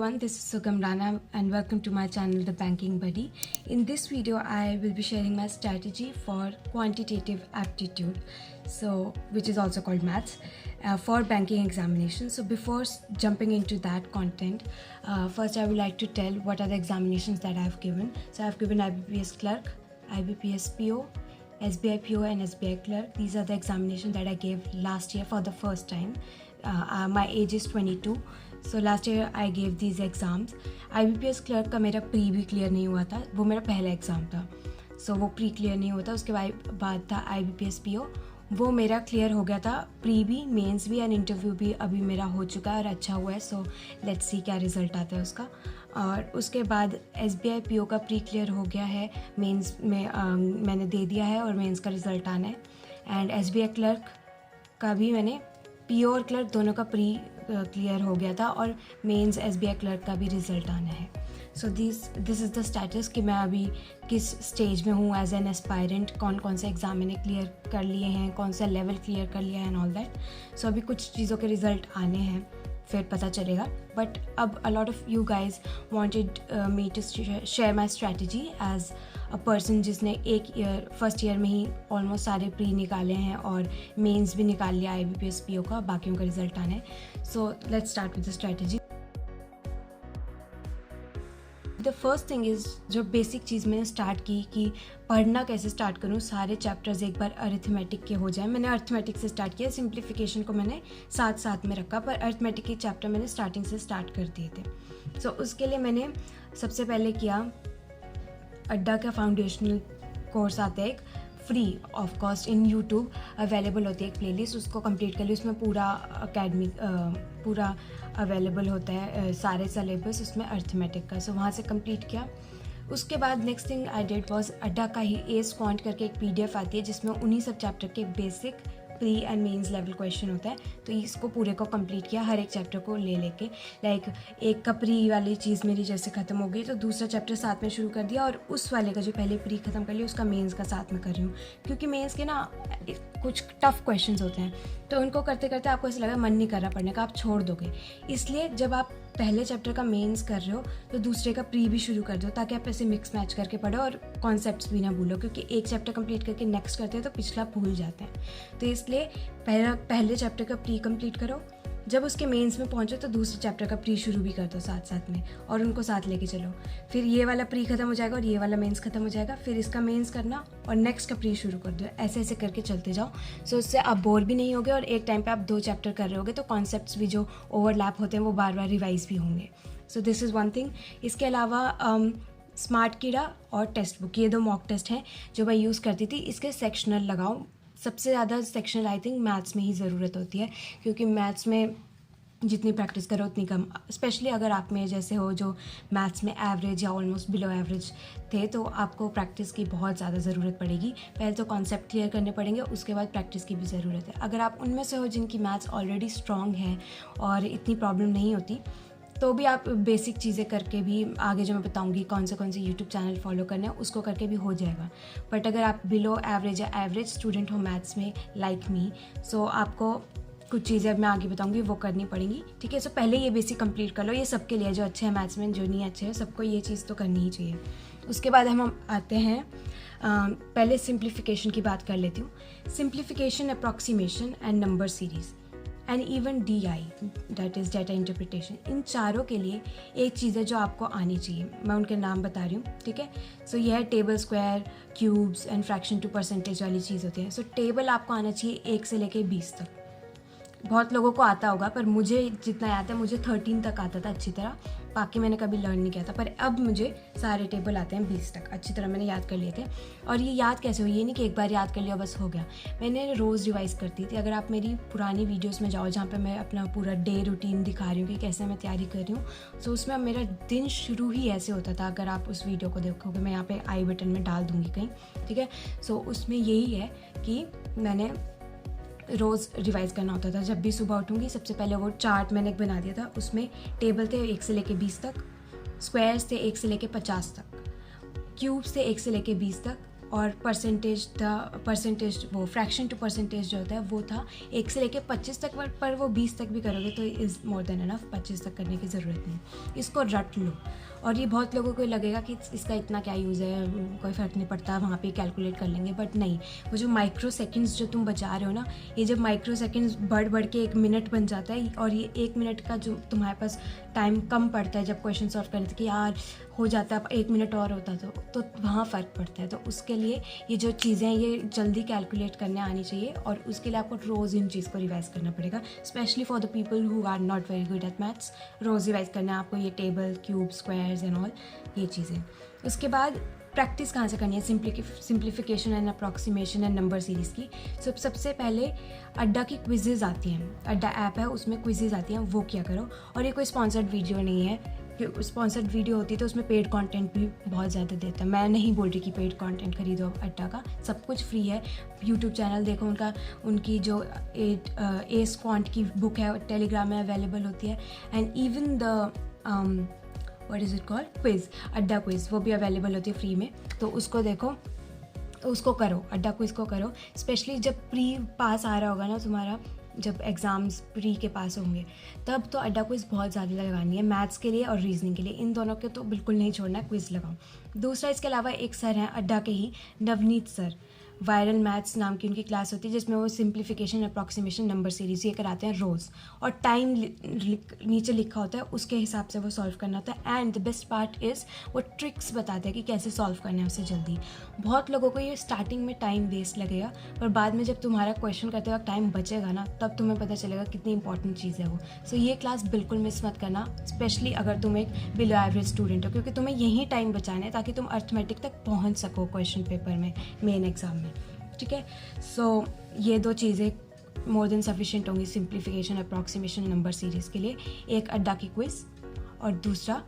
everyone, this is Sugam Rana and welcome to my channel The Banking Buddy. In this video I will be sharing my strategy for quantitative aptitude, which is also called maths, for banking examinations. So before jumping into that content, first I would like to tell what are the examinations that I have given. So I have given IBPS Clerk, IBPS PO, SBI PO and SBI Clerk. These are the examinations that I gave last year for the first time. My age is 22. So last year I gave these exams. IBPS Clerk का मेरा pre भी clear नहीं हुआ था, वो मेरा पहला exam था. सो वो प्री क्लियर नहीं हुआ था. उसके बाद था IBPS PO, वो मेरा क्लियर हो गया था. प्री भी, मेंस भी एंड इंटरव्यू भी अभी मेरा हो चुका है और अच्छा हुआ है. सो लेट्स सी क्या रिज़ल्ट आता है उसका. और उसके बाद SBI PO का प्री क्लियर हो गया है, मेंस में मैंने दे दिया है और मेंस का रिज़ल्ट आना है. एंड SBI क्लर्क का भी मैंने PO और क्लर्क दोनों का प्री क्लियर हो गया था और मेंस SBI क्लर्क का भी रिज़ल्ट आना है. So this is the status कि मैं अभी किस स्टेज में हूँ एज एन एस्पायरेंट, कौन कौन से एग्ज़ाम मैंने क्लियर कर लिए हैं, कौन सा लेवल क्लियर कर लिया है एंड ऑल दैट. सो अभी कुछ चीज़ों के रिज़ल्ट आने हैं, फिर पता चलेगा. बट अब a lot of you guys wanted me to share my strategy as a person जिसने फर्स्ट ईयर में ही ऑलमोस्ट सारे प्री निकाले हैं और मेंस भी निकाल लिया IBPS PO का, बाकियों का रिजल्ट आना है. So let's start with the strategy. The first thing is, जो बेसिक चीज़ मैंने स्टार्ट की कि पढ़ना कैसे स्टार्ट करूँ, सारे चैप्टर्स एक बार अरिथमेटिक के हो जाए. मैंने अरिथमेटिक से स्टार्ट किया, सिंप्लीफिकेशन को मैंने साथ में रखा, पर अरिथमेटिक के चैप्टर मैंने स्टार्टिंग से स्टार्ट कर दिए थे. सो उसके लिए मैंने सबसे पहले किया, अड्डा का फाउंडेशनल कोर्स आता है एक, free of cost in YouTube available होती है एक प्लेलिस्ट, उसको कंप्लीट कर ली. उसमें पूरा अकेडमिक पूरा अवेलेबल होता है, सारे सिलेबस उसमें अर्थमेटिक का. सो वहाँ से कंप्लीट किया. उसके बाद next thing I did was, अड्डा का ही एस क्वांट करके एक PDF आती है जिसमें उन्हीं सब चैप्टर के basic pre and mains level question होता है. तो इसको पूरे को कंप्लीट किया, हर एक चैप्टर को ले लेके. लाइक एक का प्री वाली चीज़ मेरी जैसे ख़त्म हो गई तो दूसरा चैप्टर साथ में शुरू कर दिया, और उस वाले का जो पहले प्री ख़त्म कर लिया उसका मेंस का साथ में कर रही हूँ, क्योंकि मेंस के ना कुछ टफ क्वेश्चंस होते हैं तो उनको करते करते आपको ऐसा लगा मन नहीं कर रहा पढ़ने का, आप छोड़ दोगे. इसलिए जब आप पहले चैप्टर का मेंस कर रहे हो तो दूसरे का प्री भी शुरू कर दो, ताकि आप ऐसे मिक्स मैच करके पढ़ो और कॉन्सेप्ट्स भी ना भूलो, क्योंकि एक चैप्टर कंप्लीट करके नेक्स्ट करते हैं तो पिछला भूल जाते हैं. तो इसलिए पहले चैप्टर का प्री कंप्लीट करो, जब उसके मेंस में पहुंचो तो दूसरे चैप्टर का प्री शुरू भी कर दो साथ में, और उनको साथ लेके चलो. फिर ये वाला प्री खत्म हो जाएगा और ये वाला मेंस खत्म हो जाएगा, फिर इसका मेंस करना और नेक्स्ट का प्री शुरू कर दो. ऐसे ऐसे करके चलते जाओ. सो उससे आप बोर भी नहीं होगे और एक टाइम पे आप 2 चैप्टर कर रहे होगे तो कॉन्सेप्ट्स भी जो ओवरलैप होते हैं वो बार बार रिवाइज भी होंगे. So this is one thing. इसके अलावा स्मार्ट कीड़ा और टेक्स्ट बुक, ये 2 मॉक टेस्ट हैं जो मैं यूज़ करती थी. इसके सेक्शनल लगाओ. सबसे ज़्यादा सेक्शनल आई थिंक मैथ्स में ही ज़रूरत होती है, क्योंकि मैथ्स में जितनी प्रैक्टिस करो उतनी कम. स्पेशली अगर आप में जैसे हो जो मैथ्स में एवरेज या ऑलमोस्ट बिलो एवरेज थे, तो आपको प्रैक्टिस की बहुत ज़्यादा ज़रूरत पड़ेगी. पहले तो कॉन्सेप्ट क्लियर करने पड़ेंगे, उसके बाद प्रैक्टिस की भी ज़रूरत है. अगर आप उनमें से हो जिनकी मैथ्स ऑलरेडी स्ट्रॉन्ग है और इतनी प्रॉब्लम नहीं होती, तो भी आप बेसिक चीज़ें करके भी, आगे जो मैं बताऊंगी कौन से यूट्यूब चैनल फॉलो करने हैं, उसको करके भी हो जाएगा. बट अगर आप बिलो एवरेज या एवरेज स्टूडेंट हो मैथ्स में लाइक मी, सो आपको कुछ चीज़ें अब मैं आगे बताऊंगी वो करनी पड़ेंगी. ठीक है. सो पहले ये बेसिक कंप्लीट कर लो. ये सबके लिए, जो अच्छे हैं मैथ्स में, जो नहीं अच्छे हैं, सबको ये चीज़ तो करनी ही चाहिए. उसके बाद हम आते हैं, पहले सिंप्लीफिकेशन की बात कर लेती हूँ. Simplification, approximation and number series and even DI, that is data interpretation, इन चारों के लिए एक चीज़ है जो आपको आनी चाहिए. मैं उनके नाम बता रही हूँ. ठीक है. सो यह है table, square, cubes and fraction to percentage वाली चीज़ होती है. सो टेबल आपको आना चाहिए 1 से लेके 20 तक. बहुत लोगों को आता होगा, पर मुझे जितना आता है, मुझे 13 तक आता था अच्छी तरह, बाकी मैंने कभी लर्न नहीं किया था. पर अब मुझे सारे टेबल आते हैं 20 तक, अच्छी तरह मैंने याद कर लिए थे. और ये याद कैसे हुई, ये नहीं कि एक बार याद कर लिया बस हो गया. मैंने रोज़ रिवाइज़ करती थी. अगर आप मेरी पुरानी वीडियोस में जाओ जहाँ पे मैं अपना पूरा डे रूटीन दिखा रही हूँ कि कैसे मैं तैयारी कर रही हूँ, तो उसमें मेरा दिन शुरू ही ऐसे होता था. अगर आप उस वीडियो को देखोगे, मैं यहाँ पर आई बटन में डाल दूँगी कहीं. ठीक है. सो उसमें यही है कि मैंने रोज़ रिवाइज़ करना होता था. जब भी सुबह उठूँगी, सबसे पहले वो चार्ट मैंने एक बना दिया था. उसमें टेबल थे 1 से लेके 20 तक, स्क्वायर्स थे 1 से लेके 50 तक, क्यूब्स थे 1 से लेके 20 तक, और परसेंटेज वो फ्रैक्शन टू परसेंटेज जो होता है वो था 1 से लेके 25 तक, पर वो 20 तक भी करोगे तो इज़ मोर देन एनफ, 25 तक करने की ज़रूरत नहीं। इसको रट लो। और ये बहुत लोगों को लगेगा कि इसका इतना क्या यूज़ है, कोई फ़र्क नहीं पड़ता, वहाँ पे कैलकुलेट कर लेंगे, बट नहीं। वो जो माइक्रो सेकेंड्स जो तुम बचा रहे हो ना, ये जब माइक्रो सेकेंड्स बढ़ के 1 मिनट बन जाता है, और ये 1 मिनट का जो तुम्हारे पास टाइम कम पड़ता है जब क्वेश्चन सॉल्व करने कि यार हो जाता है 1 मिनट और होता तो वहाँ फ़र्क पड़ता है। तो उसके लिए ये जो चीज़ें हैं ये जल्दी कैलकुलेट करने आनी चाहिए, और उसके लिए आपको रोज़ इन चीज़ को रिवाइज़ करना पड़ेगा, specially for the people who are not very good at maths. रोज़ रिवाइज़ करना है आपको ये table, cube, squares and all ये चीज़ें। उसके बाद प्रैक्टिस कहाँ से करनी है? Simplification and approximation and number series की। सबसे पहले अड्डा की क्विजेज़ आती हैं, अड्डा ऐप है उसमें क्विजेज़ आती हैं, वो किया करो। और ये कोई स्पॉन्सर्ड वीडियो नहीं है, कि स्पॉन्सर्ड वीडियो होती है तो उसमें पेड कंटेंट भी बहुत ज़्यादा देता है। मैं नहीं बोल रही कि पेड कंटेंट खरीदो अड्डा का, सब कुछ फ्री है। यूट्यूब चैनल देखो उनकी जो ए स्क्वांट की बुक है टेलीग्राम में अवेलेबल होती है, and even the what is it called, quiz, अड्डा क्विज़, वो भी अवेलेबल होती है फ्री में। तो उसको देखो, उसको करो, अड्डा क्विज़ को करो। स्पेशली जब प्री पास आ रहा होगा ना तुम्हारा, जब एग्ज़ाम्स प्री के पास होंगे, तब तो अड्डा क्विज़ बहुत ज़्यादा लगानी है, मैथ्स के लिए और रीजनिंग के लिए, इन दोनों के तो बिल्कुल नहीं छोड़ना है, क्विज़ लगाओ। दूसरा, इसके अलावा एक सर हैं अड्डा के ही, नवनीत सर, वायरल मैथ्स नाम की उनकी क्लास होती है, जिसमें वो सिंप्लीफिकेशन, अप्रॉक्सीमेशन, नंबर सीरीज़ ये कराते हैं रोज़, और टाइम नीचे लिखा होता है, उसके हिसाब से वो सॉल्व करना होता है। And the best part is वो ट्रिक्स बताते हैं कि कैसे सॉल्व करना है उससे जल्दी। बहुत लोगों को ये स्टार्टिंग में टाइम वेस्ट लगेगा, पर बाद में जब तुम्हारा क्वेश्चन करते वक्त टाइम बचेगा ना, तब तुम्हें पता चलेगा कितनी इंपॉर्टेंट चीज़ है वो। सो ये क्लास बिल्कुल मिस मत करना, स्पेशली अगर तुम एक बिलो एवरेज स्टूडेंट हो, क्योंकि तुम्हें यही टाइम बचाना है ताकि तुम अर्थमेटिक तक पहुँच सको क्वेश्चन पेपर में, मेन एग्ज़ाम में। ठीक है, सो ये 2 चीज़ें मोर देन सफिशिएंट होंगी सिंप्लीफिकेशन, अप्रॉक्सीमेशन, नंबर सीरीज़ के लिए। एक अड्डा की क्विज़, और दूसरा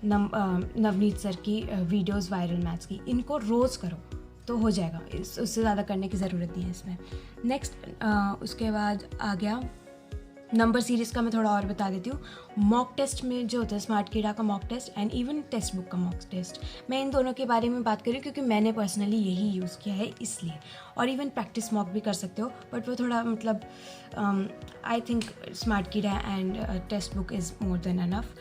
नवनीत सर की वीडियोस वायरल मैथ्स की। इनको रोज़ करो तो हो जाएगा, उससे ज़्यादा करने की ज़रूरत नहीं है इसमें। नेक्स्ट उसके बाद आ गया नंबर सीरीज़ का, मैं थोड़ा और बता देती हूँ। मॉक टेस्ट में जो होता है स्मार्ट कीड़ा का mock test, and even text book का मॉक टेस्ट, मैं इन दोनों के बारे में बात कर रही हूँ क्योंकि मैंने पर्सनली यही यूज़ किया है इसलिए। और इवन प्रैक्टिस मॉक भी कर सकते हो, बट वो थोड़ा मतलब आई थिंक स्मार्ट कीड़ा and text book is more than enough.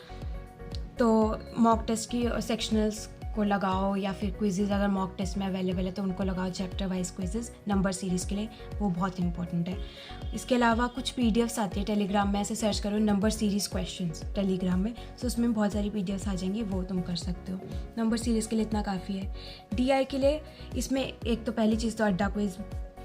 तो मॉक टेस्ट की सेक्शनल्स को लगाओ, या फिर क्विज़ेज़ अगर मॉक टेस्ट में अवेलेबल है तो उनको लगाओ, चैप्टर वाइज क्विज़ेज़ नंबर सीरीज़ के लिए, वो बहुत इंपॉर्टेंट है। इसके अलावा कुछ पीडीएफ्स आती है टेलीग्राम में, ऐसे सर्च करो नंबर सीरीज़ क्वेश्चंस टेलीग्राम में, सो उसमें बहुत सारी पीडीएफ्स आ जाएंगी, वो तुम कर सकते हो। नंबर सीरीज़ के लिए इतना काफ़ी है। डीआई के लिए इसमें एक तो पहली चीज़ तो अड्डा क्विज़,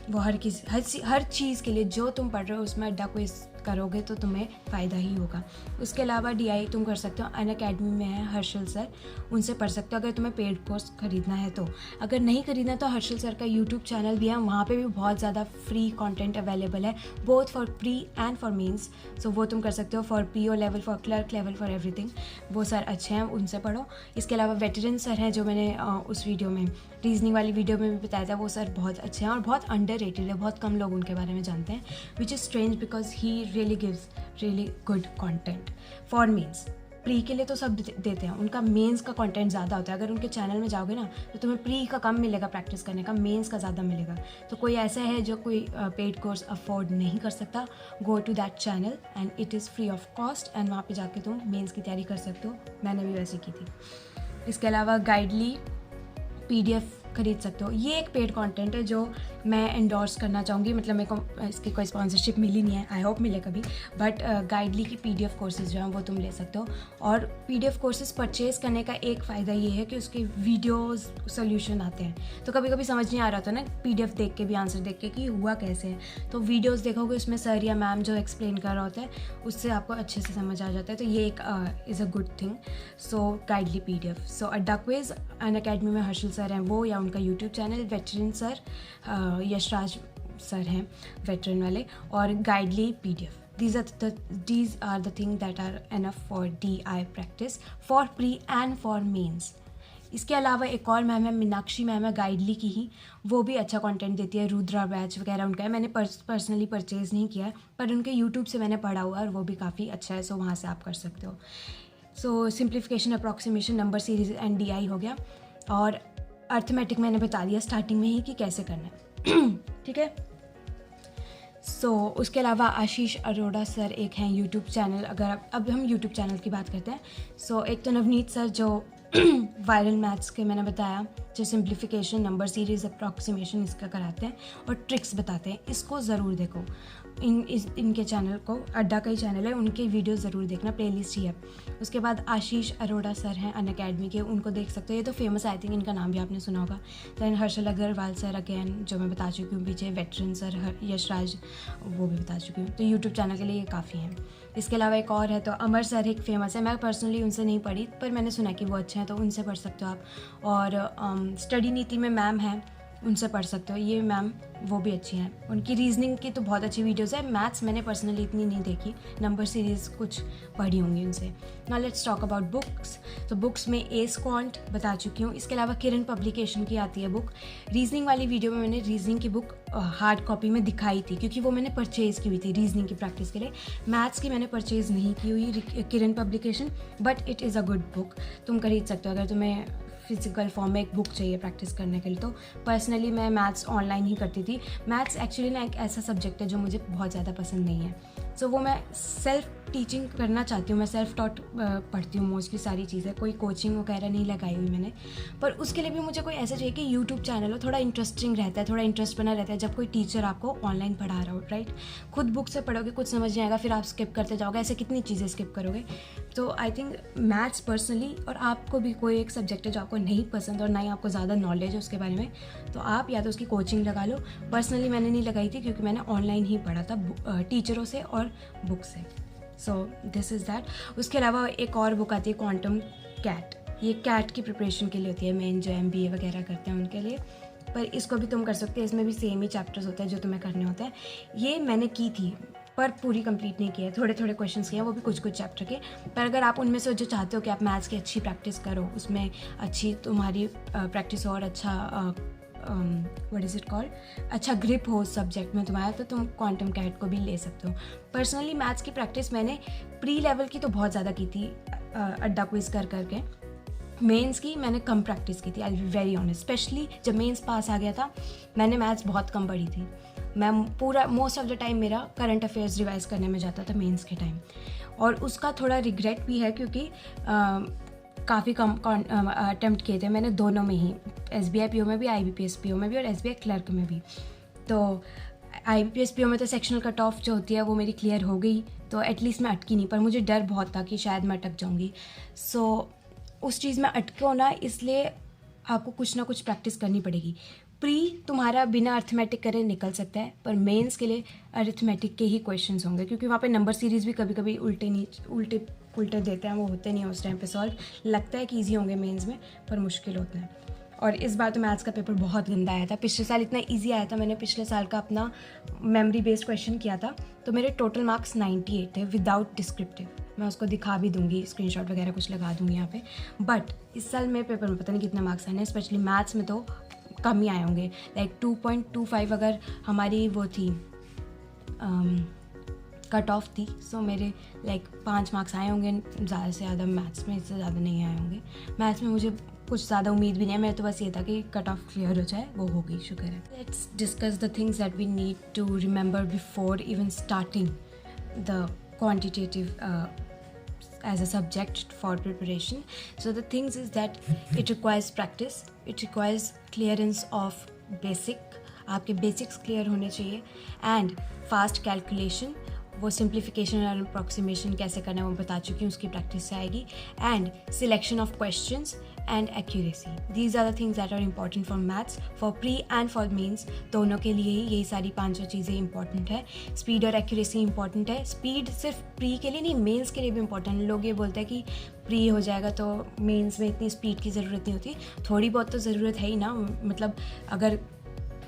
वो हर चीज़ के लिए जो तुम पढ़ रहे हो उसमें अड्डा क्विज़ करोगे तो तुम्हें फ़ायदा ही होगा। उसके अलावा डीआई तुम कर सकते हो, अनअकैडमी में है हर्षल सर, उनसे पढ़ सकते हो अगर तुम्हें पेड कोर्स खरीदना है तो। अगर नहीं खरीदना तो हर्षल सर का यूट्यूब चैनल भी है, वहाँ पे भी बहुत ज़्यादा फ्री कंटेंट अवेलेबल है, both for pre and for mains, so वो तुम कर सकते हो, for PO level, for clerk level, for everything. वो सर अच्छे हैं, उनसे पढ़ो। इसके अलावा वेटरन सर हैं जो मैंने उस वीडियो में, रीजनिंग वाली वीडियो में भी बताया था, वो सर बहुत अच्छे हैं और बहुत अंडररेटेड है, बहुत कम लोग उनके बारे में जानते हैं, which is strange because he really gives really good content for mains. Pre के लिए तो सब देते हैं, उनका मेंस का कंटेंट ज़्यादा होता है। अगर उनके चैनल में जाओगे ना तो तुम्हें प्री का कम मिलेगा प्रैक्टिस करने का, मेंस का ज़्यादा मिलेगा। तो कोई ऐसा है जो कोई पेड कोर्स अफोर्ड नहीं कर सकता, go to that channel and it is free of cost, and वहाँ पे जाके तुम मेंस की तैयारी कर सकते हो, मैंने भी वैसे की थी। इसके अलावा गाइडली पीडीएफ खरीद सकते हो, ये एक पेड कंटेंट है जो मैं एंडोर्स करना चाहूँगी, मतलब मेरे को इसकी कोई स्पॉन्सरशिप मिली नहीं है, आई होप मिले कभी, बट गाइडली की पीडीएफ कोर्सेज जो हैं वो तुम ले सकते हो। और पीडीएफ कोर्सेज परचेज़ करने का एक फ़ायदा ये है कि उसके वीडियोस सोल्यूशन आते हैं, तो कभी कभी समझ नहीं आ रहा था ना पीडीएफ देख के भी, आंसर देख के कि हुआ कैसे है, तो वीडियोस देखोगे उसमें सर या मैम जो एक्सप्लेन कर रहा होता है उससे आपको अच्छे से समझ आ जाता है, तो ये एक is a good thing. So Guidely PDF, so Adda quiz, Unacademy में हर्षल सर हैं वो, या उनका YouTube channel, veteran sir Yashraj sir हैं वेटरन वाले, और Guidely PDF. These are the things that are enough for DI practice for pre and for mains. इसके अलावा एक और मैम है, मीनाक्षी मैम है, गाइडली की ही, वो भी अच्छा कंटेंट देती है, रुद्रा बैच वगैरह उनका है, मैंने पर्सनली परचेज़ नहीं किया है, पर उनके यूट्यूब से मैंने पढ़ा हुआ है और वो भी काफ़ी अच्छा है, सो वहाँ से आप कर सकते हो। So simplification, approximation, number series and DI हो गया। और अर्थमेटिक मैंने बता दिया स्टार्टिंग में ही कि कैसे करना है। ठीक है। उसके अलावा आशीष अरोड़ा सर एक हैं यूट्यूब चैनल, अगर अब हम यूट्यूब चैनल की बात करते हैं। एक तो नवनीत सर जो वायरल मैथ्स के मैंने बताया, जो सिंप्लीफिकेशन, नंबर सीरीज़, अप्रॉक्सीमेशन इसका कराते हैं और ट्रिक्स बताते हैं, इसको ज़रूर देखो। इनके चैनल को, अड्डा का ही चैनल है, उनके वीडियो ज़रूर देखना, प्लेलिस्ट ही है। उसके बाद आशीष अरोड़ा सर हैं अनअकैडमी के, उनको देख सकते हो, ये तो फेमस, आई थिंक इनका नाम भी आपने सुना होगा। Then Harshal Agrawal sir again, जो मैं बता चुकी हूँ पीछे, वेटरन सर यशराज, वो भी बता चुकी हूँ। तो यूट्यूब चैनल के लिए ये काफ़ी हैं। इसके अलावा एक और है तो अमर सर एक फेमस है, मैं पर्सनली उनसे नहीं पढ़ी पर मैंने सुना कि वो अच्छे हैं, तो उनसे पढ़ सकते हो आप। और स्टडी नीति में मैम हैं, उनसे पढ़ सकते हो, ये मैम वो भी अच्छी हैं। उनकी रीजनिंग की तो बहुत अच्छी वीडियोस है। मैथ्स मैंने पर्सनली इतनी नहीं देखी, नंबर सीरीज़ कुछ पढ़ी होंगी उनसे। Now let's talk about books. तो बुक्स में एस क्वांट बता चुकी हूँ। इसके अलावा किरण पब्लिकेशन की आती है बुक। रीजनिंग वाली वीडियो में मैंने रीजनिंग की बुक हार्ड कॉपी में दिखाई थी, क्योंकि वो मैंने परचेज़ की हुई थी रीजनिंग की प्रैक्टिस के लिए। मैथ्स की मैंने परचेज़ नहीं की हुई Kiran publication, but it is a good book, तुम खरीद सकते हो अगर तुम्हें फिजिकल फॉर्म में एक बुक चाहिए प्रैक्टिस करने के लिए। तो पर्सनली मैं मैथ्स ऑनलाइन ही करती थी। मैथ्स एक्चुअली ना एक ऐसा सब्जेक्ट है जो मुझे बहुत ज़्यादा पसंद नहीं है। वो मैं सेल्फ टीचिंग करना चाहती हूँ, मैं सेल्फ टॉट पढ़ती हूँ मोस्टली सारी चीज़ें, कोई कोचिंग वगैरह नहीं लगाई हुई मैंने। पर उसके लिए भी मुझे कोई ऐसा चाहिए कि यूट्यूब चैनल हो, थोड़ा इंटरेस्टिंग रहता है, थोड़ा इंटरेस्ट बना रहता है जब कोई टीचर आपको ऑनलाइन पढ़ा रहा हो, राइट। खुद बुक से पढ़ोगे कुछ समझ नहीं आएगा, फिर आप स्किप करते जाओगे, ऐसे कितनी चीज़ें स्किप करोगे। तो आई थिंक मैथ्स पर्सनली, और आपको भी कोई एक सब्जेक्ट है जो आपको नहीं पसंद और ना ही आपको ज़्यादा नॉलेज है उसके बारे में, तो आप या तो उसकी कोचिंग लगा लो। पर्सनली मैंने नहीं लगाई थी क्योंकि मैंने ऑनलाइन ही पढ़ा था टीचरों से और बुक से। So this is that. उसके अलावा एक और बुक आती है क्वांटम कैट, ये कैट की प्रिपरेशन के लिए होती है, मेन जो MBA वगैरह करते हैं उनके लिए। पर इसको भी तुम कर सकते हो, इसमें भी सेम ही चैप्टर्स होते हैं जो तुम्हें करने होते हैं। ये मैंने की थी पर पूरी कंप्लीट नहीं किया है, थोड़े थोड़े क्वेश्चंस किए हैं, वो भी कुछ कुछ चैप्टर के। पर अगर आप उनमें से जो चाहते हो कि आप मैथ्स की अच्छी प्रैक्टिस करो, उसमें अच्छी तुम्हारी प्रैक्टिस और अच्छा व्हाट इज़ इट कॉल्ड, अच्छा ग्रिप हो सब्जेक्ट में तुम्हारा, तो तुम क्वांटम कैट को भी ले सकते हो। पर्सनली मैथ्स की प्रैक्टिस मैंने प्री लेवल की तो बहुत ज़्यादा की थी अड्डा क्विज कर करके। मेंस की मैंने कम प्रैक्टिस की थी, आई बी वेरी ऑनेस्ट। स्पेशली जब मेंस पास आ गया था, मैंने मैथ्स बहुत कम पढ़ी थी। मैं पूरा मोस्ट ऑफ द टाइम मेरा करंट अफेयर्स रिवाइज करने में जाता था मेंस के टाइम, और उसका थोड़ा रिग्रेट भी है क्योंकि काफ़ी कम अटैम्प्ट किए थे मैंने दोनों में ही, SBI PO में भी, IBPS PO में भी और SBI क्लर्क में भी। तो IBPS PO में तो सेक्शनल कट ऑफ जो होती है वो मेरी क्लियर हो गई, तो एटलीस्ट मैं अटकी नहीं, पर मुझे डर बहुत था कि शायद मैं अटक जाऊँगी। उस चीज़ में अटको ना, इसलिए आपको कुछ ना कुछ प्रैक्टिस करनी पड़ेगी। प्री तुम्हारा बिना अर्थमेटिक करे निकल सकता है, पर मेंस के लिए अर्थमेटिक के ही क्वेश्चंस होंगे, क्योंकि वहाँ पे नंबर सीरीज़ भी कभी कभी उल्टे देते हैं, वो होते नहीं हैं उस टाइम पे सॉल्व। लगता है कि ईजी होंगे मेंस में, पर मुश्किल होते हैं। और इस बार तो मैथ्स का पेपर बहुत गंदा आया था। पिछले साल इतना ईजी आया था, मैंने पिछले साल का अपना मेमोरी बेस्ड क्वेश्चन किया था, तो मेरे टोटल मार्क्स 98 थे विदाउट डिस्क्रिप्टिव। मैं उसको दिखा भी दूंगी, स्क्रीनशॉट वगैरह कुछ लगा दूंगी यहाँ पे। बट इस साल मेरे पेपर में पता नहीं कितने मार्क्स आए हैं, स्पेशली मैथ्स में तो कम ही आए होंगे, लाइक 2.25 अगर हमारी वो थी कट ऑफ थी, सो मेरे लाइक 5 मार्क्स आए होंगे ज़्यादा से ज़्यादा मैथ्स में, इससे ज़्यादा नहीं आए होंगे। मैथ्स में मुझे कुछ ज़्यादा उम्मीद भी नहीं है, मेरे तो बस ये था कि कट ऑफ क्लियर हो जाए, वो हो गई, शुक्र है। Let's discuss the things that we need to remember before even starting the quantitative as a subject for preparation. So the things is that it requires practice, it requires clearance of basic, आपके basics clear होने चाहिए, and fast calculation, वो simplification और approximation कैसे करना है वो बता चुकी हूँ, उसकी प्रैक्टिस से आएगी, and selection of questions and accuracy, these are the things that are important for maths, for pre and for mains, दोनों के लिए ही यही सारी 5 चीज़ें इंपॉर्टेंट है। स्पीड और एक्यूरेसी इंपॉर्टेंट है। स्पीड सिर्फ प्री के लिए नहीं, मेंस के लिए भी इंपॉर्टेंट है। लोग ये बोलते हैं कि प्री हो जाएगा तो मेंस में इतनी स्पीड की ज़रूरत नहीं होती, थोड़ी बहुत तो ज़रूरत है ही ना। मतलब अगर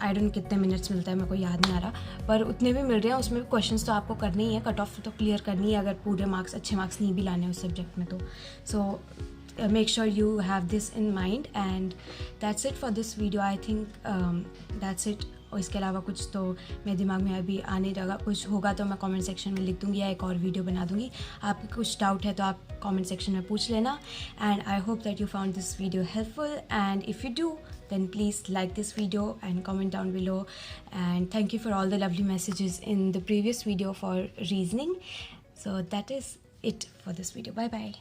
आई डोंट कितने मिनट्स मिलता है, मेरे को याद नहीं आ रहा, पर उतने भी मिल रहे हैं, उसमें भी क्वेश्चंस तो आपको करने ही है, कट ऑफ तो क्लियर करनी है अगर पूरे मार्क्स, अच्छे मार्क्स नहीं भी लाने उस सब्जेक्ट में तो। सो make sure you have this in mind, and that's it for this video. I think that's it. और इसके अलावा कुछ तो मेरे दिमाग में अभी आने लगा, कुछ होगा तो मैं कमेंट सेक्शन में लिख दूंगी या एक और वीडियो बना दूंगी। आपके कुछ डाउट है तो आप कमेंट सेक्शन में पूछ लेना, and I hope that you found this video helpful, and if you do then please like this video and comment down below. And thank you for all the lovely messages in the previous video for reasoning. So that is it for this video. Bye bye.